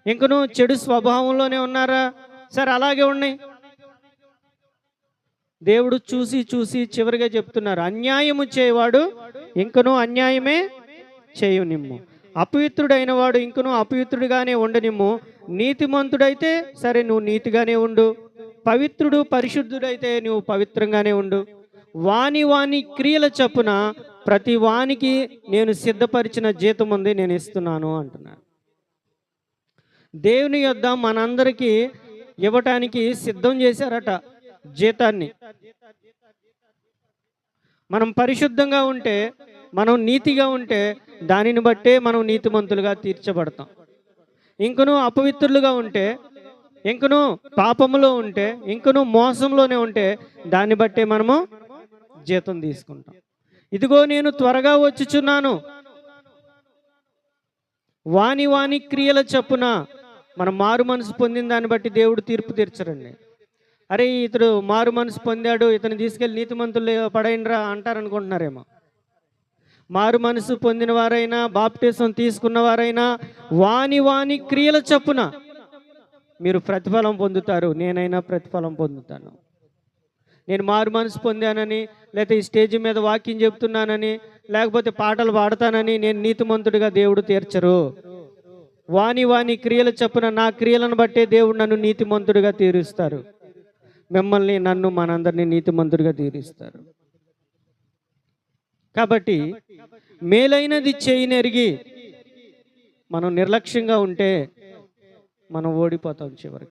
ఇంకను చెడు స్వభావంలోనే ఉన్నారా? సరే అలాగే ఉన్నాయి. దేవుడు చూసి చూసి చివరిగా చెప్తున్నారు, అన్యాయము చేయవాడు ఇంకను అన్యాయమే చేయునిమ్ము, అపవిత్రుడైన వాడు ఇంకను అపవిత్రుడిగానే ఉండనిమ్ము, నీతిమంతుడైతే సరే నువ్వు నీతిగానే ఉండు, పవిత్రుడు పరిశుద్ధుడైతే నువ్వు పవిత్రంగానే ఉండు, వాని వాని క్రియల చొప్పున ప్రతి వానికి నేను సిద్ధపరిచిన జీతం ఉంది నేను ఇస్తున్నాను అంటున్నాను. దేవుని యొద్ద మనందరికీ ఇవ్వటానికి సిద్ధం చేశారట జీతాన్ని. మనం పరిశుద్ధంగా ఉంటే, మనం నీతిగా ఉంటే దానిని బట్టే మనం నీతిమంతులుగా తీర్చబడతాం. ఇంకను అపవిత్రులుగా ఉంటే, ఇంకను పాపములో ఉంటే, ఇంకను మోసంలోనే ఉంటే దాన్ని బట్టే మనము జీతం తీసుకుంటాం. ఇదిగో నేను త్వరగా వచ్చుచున్నాను, వాని వాని క్రియల చొప్పున. మనం మారు మనసు పొందిన దాన్ని బట్టి దేవుడు తీర్పు తీర్చరండి. అరే ఇతడు మారు మనసు పొందాడు, ఇతను తీసుకెళ్ళి నీతిమంతులు పడైనరా అంటారనుకుంటున్నారేమో. మారు మనసు పొందిన వారైనా బాప్టిజం తీసుకున్న వారైనా వాని వాని క్రియల చొప్పున మీరు ప్రతిఫలం పొందుతారు. నేనైనా ప్రతిఫలం పొందుతాను. నేను మారు మనసు పొందానని, లేకపోతే ఈ స్టేజ్ మీద వాక్యం చెప్తున్నానని, లేకపోతే పాటలు పాడతానని నేను నీతిమంతుడిగా దేవుడు తీర్చరు. వాని వాని క్రియల చొప్పున, నా క్రియలను బట్టే దేవుడు నన్ను నీతిమంతుడిగా తీరుస్తారు. మిమ్మల్ని, నన్ను, మనందరినీ నీతిమంతుడిగా తీరుస్తారు. కాబట్టి మేలైనది చేయనెరిగి మనం నిర్లక్ష్యంగా ఉంటే మనం ఓడిపోతాం చివరికి.